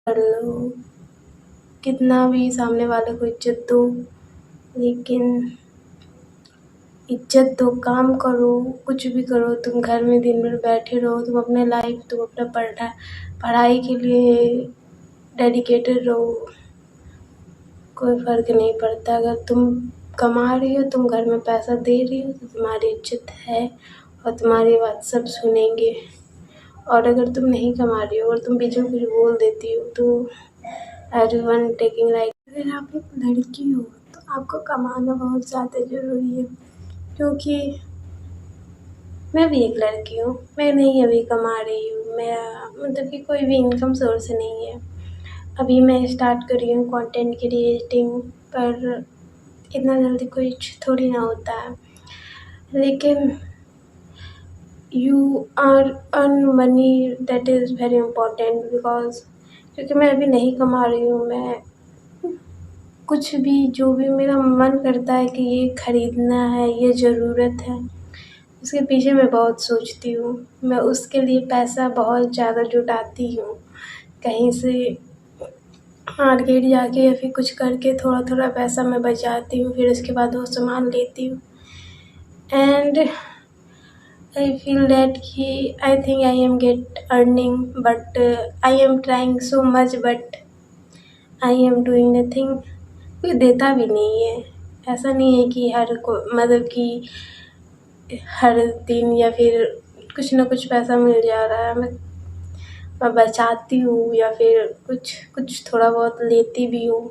कर लो, कितना भी सामने वाले को इज्जत दो, लेकिन इज्जत दो, काम करो, कुछ भी करो। तुम घर में दिन भर बैठे रहो, तुम अपने लाइफ, तुम अपना पढ़ाई के लिए डेडिकेटेड रहो, कोई फ़र्क नहीं पड़ता। अगर तुम कमा रही हो, तुम घर में पैसा दे रही हो, तो तुम्हारी इज्जत है और तुम्हारी बात सब सुनेंगे। और अगर तुम नहीं कमा रही हो और तुम बीच में कुछ बोल देती हो तो एवरीवन टेकिंग लाइक। अगर आप एक लड़की हो तो आपको कमाना बहुत ज़्यादा ज़रूरी है, क्योंकि मैं भी एक लड़की हूँ, मैं नहीं अभी कमा रही हूँ, मेरा मतलब कि कोई भी इनकम सोर्स नहीं है। अभी मैं स्टार्ट कर रही हूँ कंटेंट क्रिएटिंग, पर इतना जल्दी कुछ थोड़ी ना होता है। लेकिन you are earn money, that is very important, because क्योंकि मैं अभी नहीं कमा रही हूँ। मैं कुछ भी, जो भी मेरा मन करता है कि ये ख़रीदना है, ये ज़रूरत है, उसके पीछे मैं बहुत सोचती हूँ। मैं उसके लिए पैसा बहुत ज़्यादा जुटाती हूँ, कहीं से मार्केट जाके या फिर कुछ करके थोड़ा थोड़ा पैसा मैं बचाती हूँ, फिर उसके बाद वो सामान लेती हूँ। एंड आई फील दैट कि I think I am get earning, but I am trying so much, but I am doing nothing. कोई देता भी नहीं है। ऐसा नहीं है कि हर को मतलब कि हर दिन या फिर कुछ ना कुछ पैसा मिल जा रहा है। मैं बचाती हूँ या फिर कुछ थोड़ा बहुत लेती भी हूँ,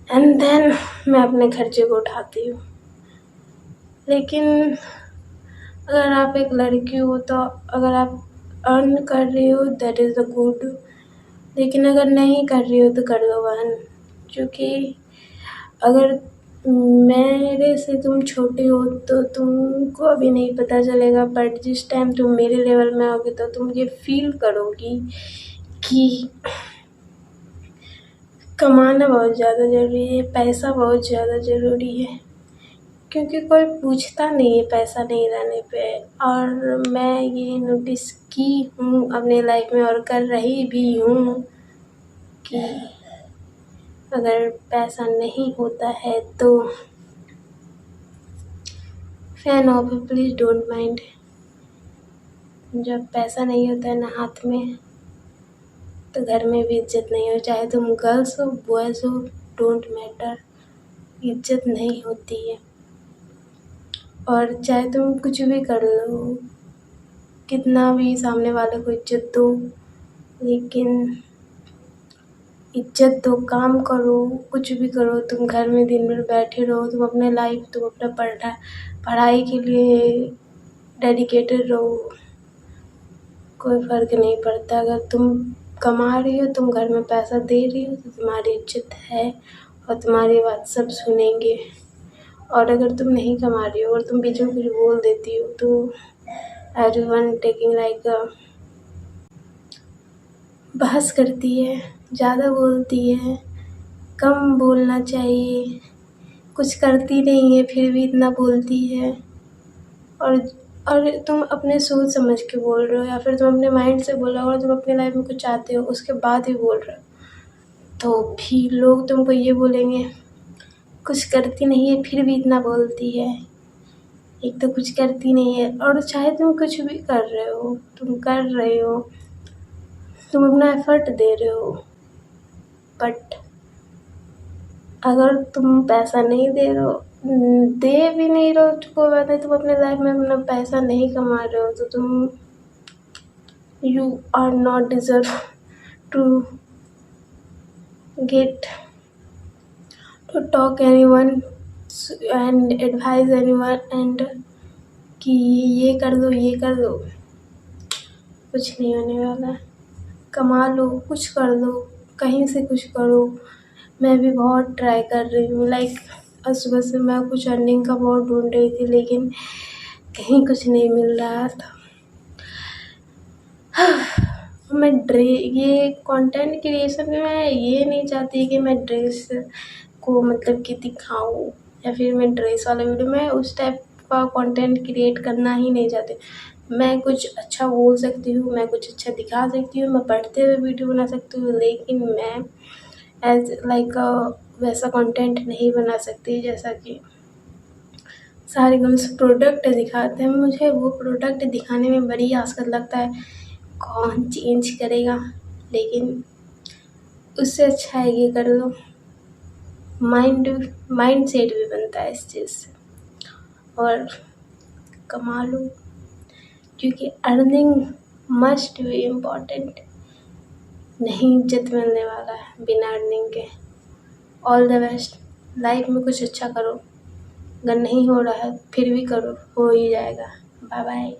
एंड देन मैं अपने खर्चे को उठाती हूँ। लेकिन अगर आप एक लड़की हो तो अगर आप अर्न कर रही हो, दैट इज़ द गुड। लेकिन अगर नहीं कर रही हो तो कर लो अर्न, क्योंकि अगर मेरे से तुम छोटी हो तो तुमको अभी नहीं पता चलेगा, बट जिस टाइम तुम मेरे लेवल में आओगे तो तुम ये फील करोगी कि कमाना बहुत ज़्यादा ज़रूरी है, पैसा बहुत ज़्यादा ज़रूरी है, क्योंकि कोई पूछता नहीं है पैसा नहीं रहने पे। और मैं ये नोटिस की हूँ अपने लाइफ में और कर रही भी हूँ कि अगर पैसा नहीं होता है तो fan of, please don't mind. जब पैसा नहीं होता है ना हाथ में, तो घर में भी इज्जत नहीं हो, चाहे तुम गर्ल्स हो बॉयज़ हो, डोंट मैटर, इज्जत नहीं होती है। और चाहे तुम कुछ भी कर लो, कितना भी सामने वाले को इज्जत दो, लेकिन इज्जत दो, काम करो, कुछ भी करो। तुम घर में दिन भर बैठे रहो, तुम अपने लाइफ, तुम अपना पढ़ाई के लिए डेडिकेटेड रहो, कोई फ़र्क नहीं पड़ता। अगर तुम कमा रही हो, तुम घर में पैसा दे रही हो, तो तुम्हारी इज्जत है और तुम्हारी बात सब सुनेंगे। और अगर तुम नहीं कमा रही हो और तुम बीच में कुछ बोल देती हो तो एवरीवन टेकिंग लाइक बहस करती है, ज़्यादा बोलती है, कम बोलना चाहिए, कुछ करती नहीं है फिर भी इतना बोलती है। और तुम अपने सोच समझ के बोल रहे हो या फिर तुम अपने माइंड से बोल रहे हो और तुम अपने लाइफ में कुछ चाहते हो उसके बाद ही बोल रहे हो, तो भी लोग तुमको ये बोलेंगे कुछ करती नहीं है फिर भी इतना बोलती है। एक तो कुछ करती नहीं है, और चाहे तुम कुछ भी कर रहे हो, तुम कर रहे हो, तुम अपना एफ़र्ट दे रहे हो, बट अगर तुम पैसा नहीं दे रहे हो, दे भी नहीं रहे हो तो कोई बात नहीं, तुम अपने लाइफ में अपना पैसा नहीं कमा रहे हो तो तुम you are not deserve to get to talk anyone and advise anyone and कि ये कर दो ये कर दो। कुछ नहीं होने वाला है। कमा लो, कुछ कर लो, कहीं से कुछ करो। मैं भी बहुत ट्राई कर रही हूँ, लाइक सुबह से मैं कुछ अर्निंग का बहुत ढूंढ रही थी, लेकिन कहीं कुछ नहीं मिल रहा था। मैं ये कंटेंट क्रिएशन में मैं ये नहीं चाहती कि मैं ड्रेस को मतलब कि दिखाऊँ या फिर मैं ड्रेस वाला वीडियो, मैं उस टाइप का कंटेंट क्रिएट करना ही नहीं चाहती। मैं कुछ अच्छा बोल सकती हूँ, मैं कुछ अच्छा दिखा सकती हूँ, मैं पढ़ते हुए वीडियो बना सकती हूँ, लेकिन मैं एज़ लाइक वैसा कंटेंट नहीं बना सकती जैसा कि सारे गर्ल्स प्रोडक्ट दिखाते हैं। मुझे वो प्रोडक्ट दिखाने में बड़ी आसकत लगता है, कौन चेंज करेगा, लेकिन उससे अच्छा है ये कर लो। माइंड सेट भी बनता है इस चीज़ से और कमा लो, क्योंकि अर्निंग मस्ट बी इम्पॉर्टेंट। नहीं इज्जत मिलने वाला है बिना अर्निंग के। ऑल द बेस्ट, लाइफ में कुछ अच्छा करो, अगर नहीं हो रहा है फिर भी करो, हो ही जाएगा। Bye bye.